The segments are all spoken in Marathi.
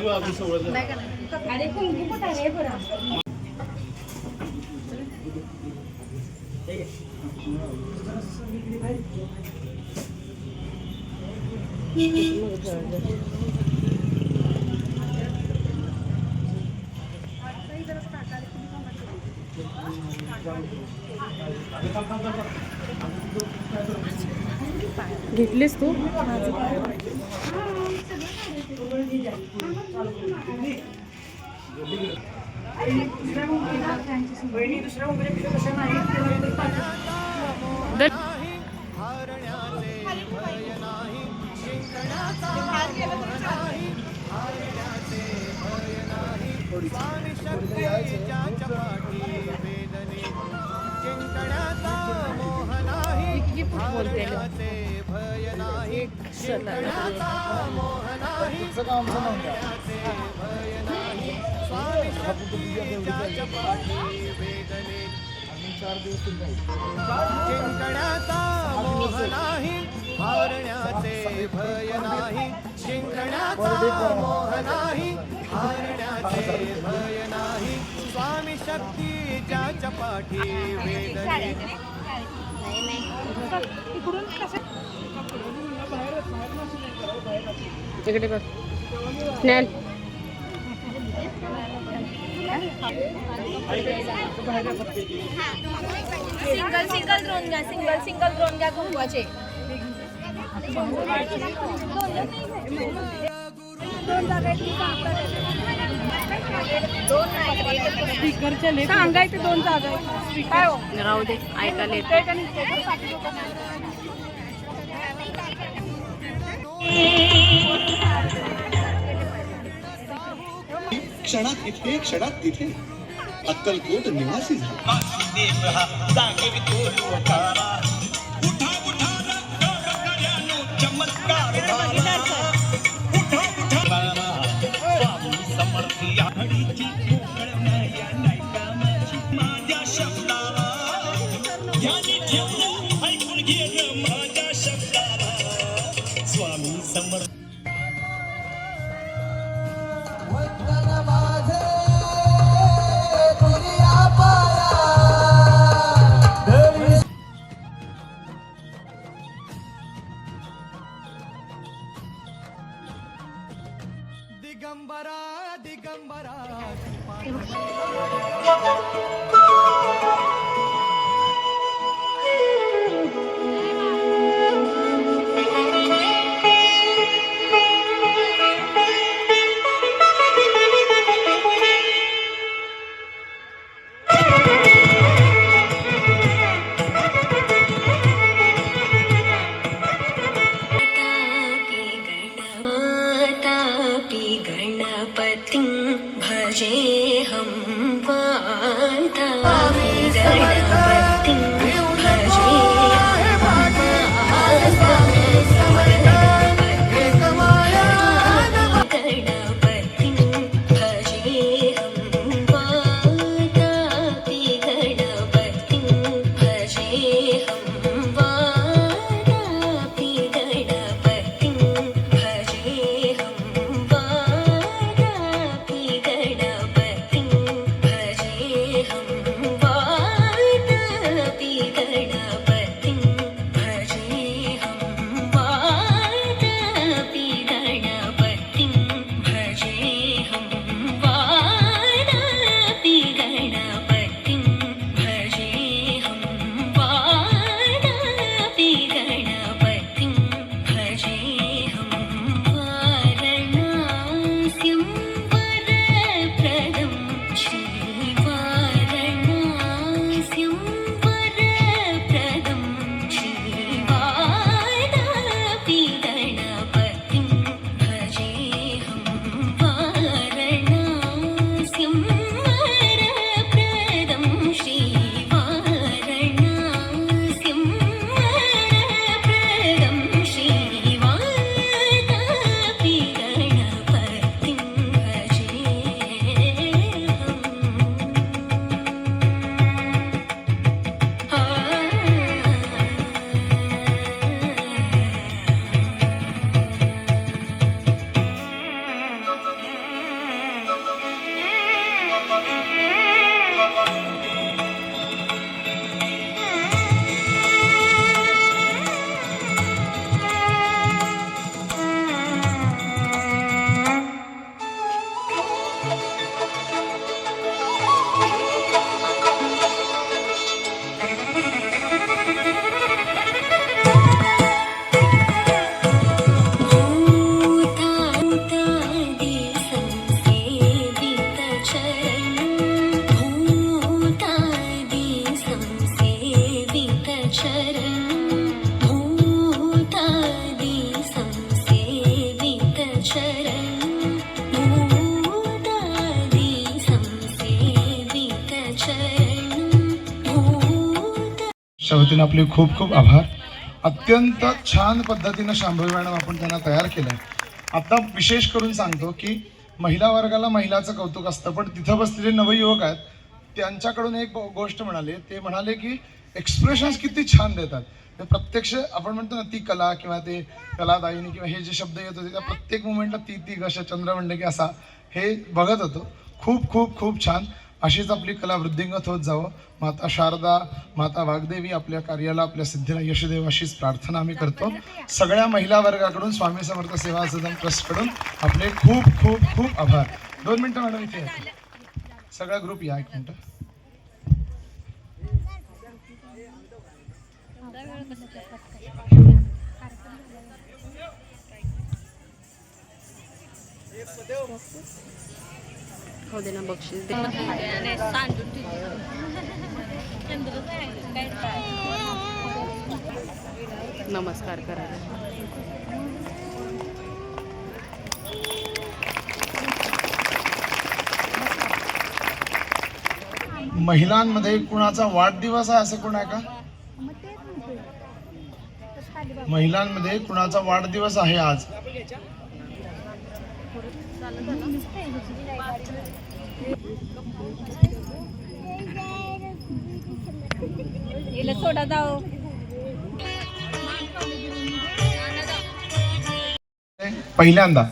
अरे कुंकू कुठं आहे बरं घेतलीस तू? जिंकण्याचा मोह नाही हारण्याचे भय नाही जिंकण्याचा मोह नाही हारण्याचे भय नाही स्वामी शक्ती ज्याच्या पाठी वेदने इकडे बघ स्नेल सिंगल द्रोण घ्या कुंकवाचे सांगायचे 2 जागा राहू दे ऐकायला येते क्षणात इथे क्षणात तिथे अक्कलकोट निवासी झाला स्वामी समर्थ दिगंबरा दिगंबरा गणपतिं भजेऽहं वातापि मंडळाच्या वतीने आपले खूप खूप आभार. अत्यंत छान पद्धतीनं शांभवी मॅडम आपण त्यांना तयार केलं आहे. आता विशेष करून सांगतो की महिला वर्गाला महिलाचं कौतुक असतं, पण तिथं बसलेले नवयुवक आहेत त्यांच्याकडून एक गोष्ट ते म्हणाले की एक्सप्रेशन्स किती छान देतात. ते प्रत्यक्ष आपण म्हणतो ना ती कला किंवा ते कलादायिनी किंवा हे जे शब्द येत होते त्या प्रत्येक मुमेंटला ती कशा चंद्र म्हणले की असा हे बघत होतो. खूप खूप खूप छान. अशीच आपली कला वृद्धिंगत होत जावं. माता शारदा, माता वाग्देवी आपल्या कार्याला, आपल्या सिद्धीला यश देव अशीच प्रार्थना आम्ही करतो. सगळ्या महिला वर्गाकडून, स्वामी समर्थ सेवा सदन ट्रस्टकडून आपले खूप खूप खूप आभार. 2 मिनिटं मॅडम इथे या. सगळा ग्रुप या 1 मिनिट. हो दे ना बक्षीस दे. नमस्कार करा. महिलांमध्ये कुणाचा वाढदिवस आहे असं कोण आहे का? महिलांमध्ये कुणाचा वाढदिवस आहे आज? थोडा जाओ. पहिल्यांदा.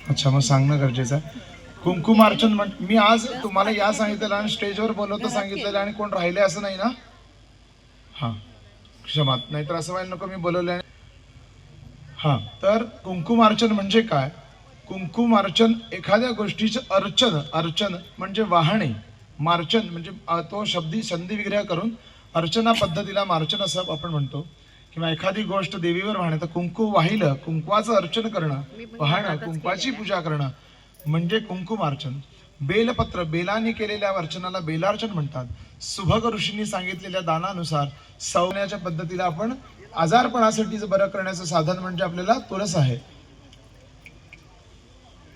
अच्छा, मग सांगणं गरजेचं आहे. कुंकुमार्चन मी आज तुम्हाला या सांगितलेलं आणि स्टेजवर बोलवतो सांगितलेलं आणि कोण राहिले असं नाही ना? हां, क्षमा, नाहीतर असं व्हायला नको मी बोलवलं. हां, तर कुंकुमार्चन म्हणजे काय? कुंकुमार्चन एखाद्या गोष्टीचं अर्चन म्हणजे वाहणे, मार्चन म्हणजे तो शब्दी संधी विग्रह करून अर्चना पद्धतीला मार्चन असं आपण म्हणतो. किंवा एखादी गोष्ट देवीवर वाहणे, तर कुंकू वाहिलं, कुंकवाचं अर्चन करणं, वाहणं, कुंकवाची पूजा करणं म्हणजे कुंकुमार्चन. बेलपत्र, बेलांनी केलेल्या अर्चनाला बेलार्चन म्हणतात. सुभग ऋषींनी सांगितलेल्या दानानुसार सवण्याच्या पद्धतीला आपण आजारपणासाठी बरं करण्याचं साधन म्हणजे आपल्याला तुळस आहे.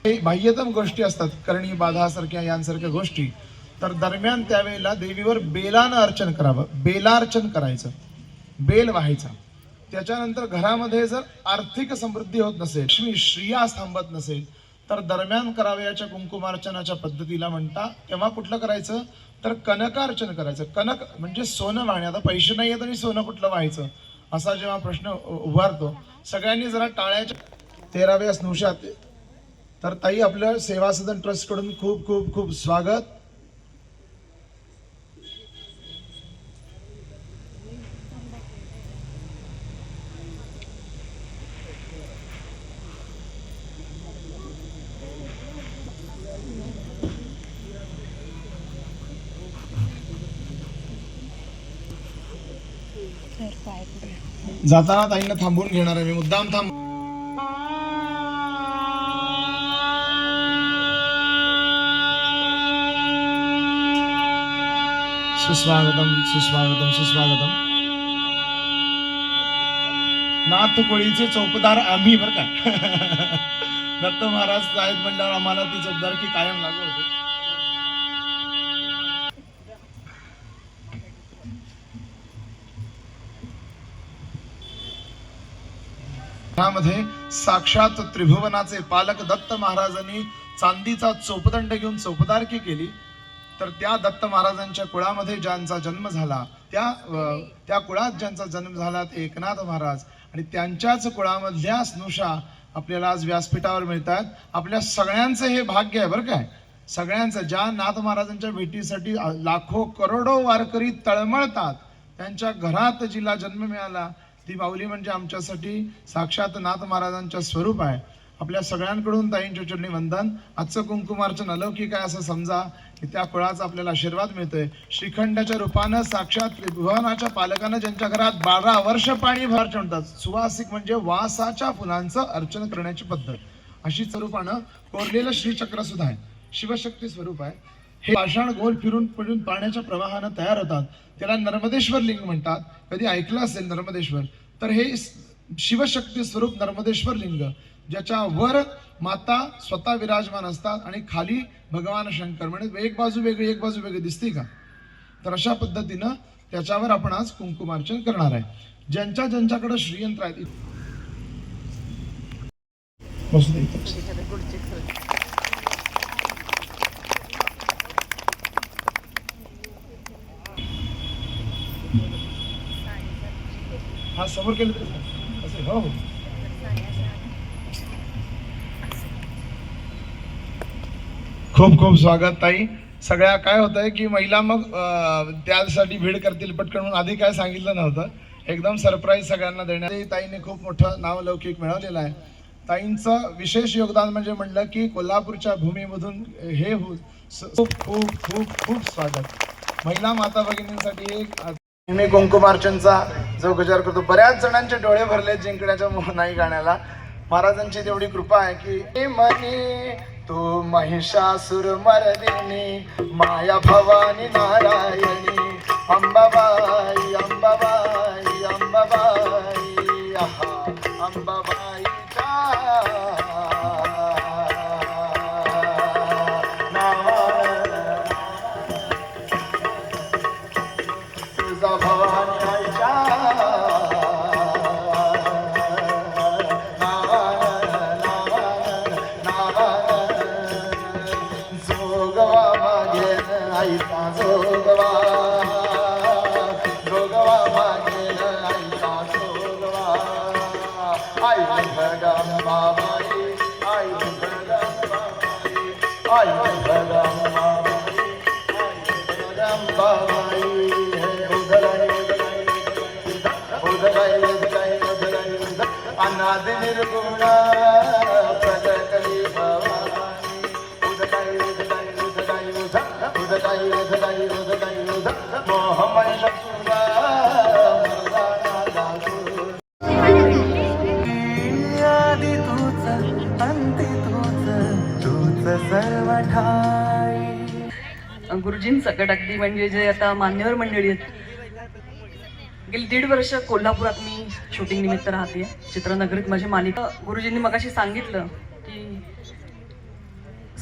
बाह्यतम गोष्टी असतात, करणी बाधासारख्या यांसारख्या गोष्टी, तर दरम्यान त्यावेळेला देवीवर बेलानं अर्चन करावं. बेलार्चन करायचं, बेल व्हायचा. त्याच्यानंतर घरामध्ये जर आर्थिक समृद्धी होत नसेल, लक्ष्मी श्रियास थांबत नसेल, तर दरम्यान करावयाच्या कुंकुमार्चनाच्या पद्धतीला म्हणता तेव्हा कुठलं करायचं तर कनकार्चन करायचं. कनक म्हणजे सोनं वाहणे. आता पैसे नाही आहेत आणि सोनं कुठलं व्हायचं असा जेव्हा प्रश्न उभारतो, सगळ्यांनी जरा टाळ्याच्या 13व्या स्नुषात. तर ताई, आपल्या सेवा सदन ट्रस्ट कडून खूप खूप खूप स्वागत. जाताना ताईंना थांबवून घेणार आहे मी, मुद्दाम थांब. सुस्वागतम सुस्वागतम सुस्वागतम. नाथ कोळीचे चौकदार आम्ही बरं का. दत्त महाराज आहेत म्हणल्यावर आम्हाला ती चौकदारकी कायम लागू होते. मध्ये साक्षात त्रिभुवनाचे पालक दत्त महाराजांनी चांदीचा चोपदंड घेऊन चौपदारकी केली. तर त्या दत्त महाराजांच्या कुळामध्ये ज्यांचा जन्म झाला, त्या कुळात ज्यांचा जन्म झाला ते एकनाथ महाराज, आणि त्यांच्याच कुळामधल्या स्नुषा आपल्याला आज व्यासपीठावर मिळतात. आपल्या सगळ्यांचं हे भाग्य आहे बरं काय. सगळ्यांचं, ज्या नाथ महाराजांच्या भेटीसाठी लाखो करोडो वारकरी तळमळतात, त्यांच्या घरात जिला जन्म मिळाला ती माऊली म्हणजे आमच्यासाठी साक्षात नाथ महाराजांच्या स्वरूप आहे. आपल्या सगळ्यांकडून ताईंच्या चरणी वंदन. आजचं कुंकुमार्चन अलौकिक आहे असं समजा की त्या कुळाचा आपल्याला आशीर्वाद मिळतोय. श्रीखंडाच्या रूपानं साक्षात त्रिभुवनाच्या पालकानं ज्यांच्या घरात 12 वर्ष पाणी भर म्हणतात, सुवासिक म्हणजे वासाच्या फुलांचं अर्चन करण्याची पद्धत, अशी स्वरूपानं कोरलेलं श्रीचक्र सुद्धा आहे. शिवशक्ती स्वरूप आहे. हे पाषाण गोल फिरून पडून पाण्याच्या प्रवाहानं तयार होतात. त्याला नर्मदेश्वर लिंग म्हणतात. कधी ऐकलं असेल नर्मदेश्वर, तर हे शिवशक्ती स्वरूप नर्मदेश्वर लिंग, ज्याच्या वर माता स्वतः विराजमान असतात आणि खाली भगवान शंकर. म्हणजे एक बाजू वेगळी एक बाजू वेगळी दिसते का? तर अशा पद्धतीनं त्याच्यावर आपण आज कुंकुमार्चन करणार आहे. ज्यांच्या ज्यांच्याकडे श्रीयंत्र आहेत बसू दे इथं. हा समोर केलं तरी चालेल. असे हो हो. खूप खूप स्वागत ताई. सगळ्या काय होत आहे की महिला मग त्यासाठी भीड करतील पटकन म्हणून आधी काय सांगितलं नव्हतं. एकदम सरप्राईज सगळ्यांना देण्यात. ताईने खूप मोठं नावलौकिक मिळवलेलं आहे. ताईंचं विशेष योगदान म्हणजे म्हणलं की कोल्हापूरच्या भूमीमधून हे खूप खूप खूप खूप स्वागत. महिला माता भगिनींसाठी एक मी कुंकुमार्चनचा जो गजर करतो. बऱ्याच जणांचे डोळे भरले जिंकण्याच्या मोहनाई गाण्याला. महाराजांची तेवढी कृपा आहे की मनी तू महिषासुर मर्दिनी माया भवानी नारायणी अंबाबाई अंबाबाई अंबाबाई आहा अंबाबाईच्या तुझा भवानी आईच्या जोगवा मागेन आईचा जोगवा जोगवा मागेन आईचा जोगवा आई भगंबाबाई आई भगंबाबाई आई भगंबाबाई भगंबाबाई अनाद निर्गुण प्रगटली भवानी उदकाई उदकाई उदकाई उदकाई उदकाई उदकाई उदक मोहम्मद शकुरा आदि तूच अंती तूच तूच सर्व ठाई. गुरुजींसकट अगदी म्हणजे जे आता मान्यवर मंडळी आहेत. गेली 1.5 वर्ष कोल्हापुरात मी शूटिंग निमित्त राहते. चित्रनगरीत माझी मालिका. गुरुजींनी मगाशी सांगितलं की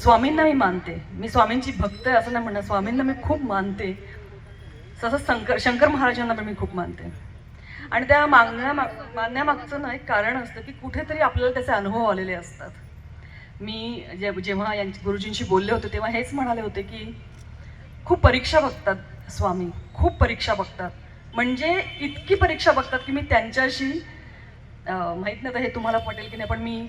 स्वामींना मी मानते. मी स्वामींची भक्त आहे असं नाही म्हणणं. स्वामींना मी खूप मानते. तसंच शंकर महाराजांना पण मी खूप मानते. आणि त्या मानण्यामागचं ना एक कारण असतं की कुठेतरी आपल्याला त्याचे अनुभव आलेले असतात. मी जेव्हा गुरुजींशी बोलले होते तेव्हा हेच म्हणाले होते की खूप परीक्षा बघतात स्वामी. खूप परीक्षा बघतात. म्हणजे इतकी परीक्षा बघतात की मी त्यांच्याशी माहीत नाही तर हे तुम्हाला पटेल की नाही पण मी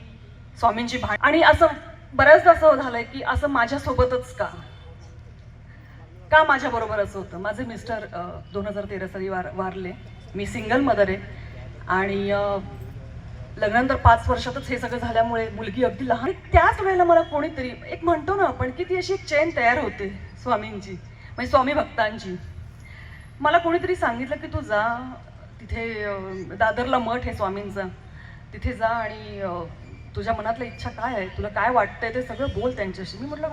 स्वामींची आणि असं बऱ्याचदा असं झालंय की असं माझ्यासोबतच का माझ्याबरोबर असं होतं. माझे मिस्टर 2013 साली वारले. मी सिंगल मदर आहे आणि लग्नानंतर 5 वर्षातच हे सगळं झाल्यामुळे मुलगी अगदी लहान. त्याच वेळेला मला कोणीतरी एक म्हणतो ना आपण की ती अशी एक चेन तयार होते स्वामींची म्हणजे स्वामी भक्तांची. मला कोणीतरी सांगितलं की तू जा तिथे दादरला मठ आहे स्वामींचा तिथे जा आणि तुझ्या मनातल्या इच्छा काय आहे तुला काय वाटतंय ते सगळं बोल त्यांच्याशी. मी म्हटलं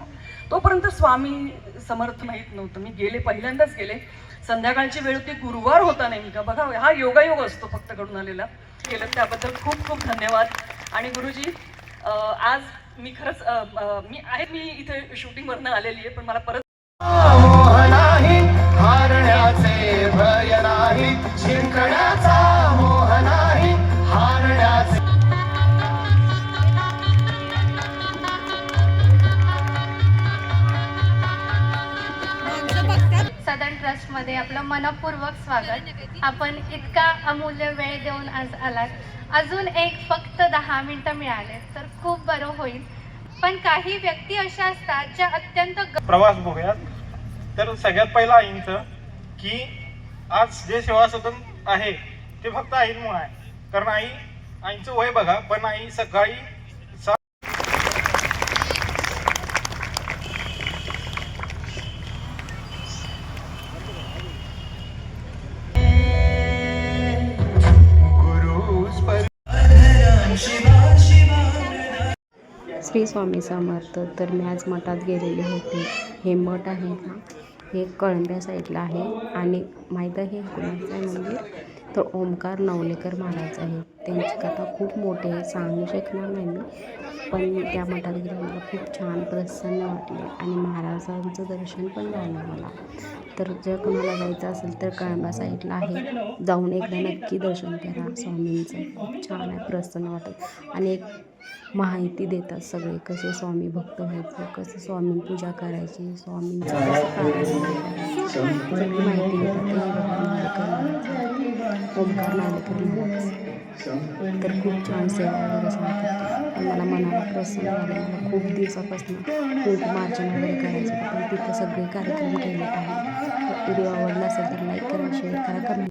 तोपर्यंत स्वामी समर्थ माहीत नव्हतं. मी गेले पहिल्यांदाच गेले. संध्याकाळची वेळ होती. गुरुवार होता नेमका. बघा हा योगायोग असतो फक्त कडून आलेला. केलं त्याबद्दल खूप खूप धन्यवाद. आणि गुरुजी आज मी खरंच मी इथे शूटिंगवरनं आलेली आहे पण मला परत मोह नाही हारण्याचे भय नाही जिंकण्याचा मोह नाही हारण्याचे. सदन ट्रस्टमध्ये आपलं मनपूर्वक स्वागत. आपण इतका अमूल्य वेळ देऊन आज आलात. अजून फक्त 10 मिनिटं मिळाले तर खूप बरं होईल. पण काही व्यक्ती अशा असतात ज्या अत्यंत प्रवास बघूयात. तर सगळ्यात पहिला आईंचं की आज जे सेवा सदन आहे ते फक्त आईंमुळे आहे. कारण आईंचं वय बघा पण आई सकाळी श्री स्वामी समर्थ. तर मी आज मठात गेलेले होते. हे मठ आहे ना हे कळंब्या साईडला आहे आणि माहीत आहे कुणाचं आहे मंदिर तर ओमकार नवलेकर महाराज आहे. त्यांची कथा खूप मोठी आहे सांगू शकणार नाही मी पण त्या मठात गेले मला खूप छान प्रसन्न वाटले आणि महाराजांचं दर्शन पण झालं मला. तर जर कोणाला जायचं असेल तर कळंबा साईडला आहे, जाऊन एकदा नक्की दर्शन करा स्वामींचं. खूप छान आहे, प्रसन्न वाटत. आणि एक माहिती देतात सगळे, कसे स्वामी भक्त व्हायचं, कसं स्वामी पूजा करायची, स्वामींचं कसं प्रार्थना सगळी माहिती देतात. ओमकार नालेकर महाराज तर खूप छान सेवा वगैरे सांगतात. पण मला मनाला प्रसन्न झालं. मला खूप दिवसापासून कुंकुमार्चन वगैरे करायचं होतं, पण तिथे सगळे कार्यक्रम केले आहे. व्हिडिओ आवडला असेल तर लाईक करा, शेअर करा, कमेंट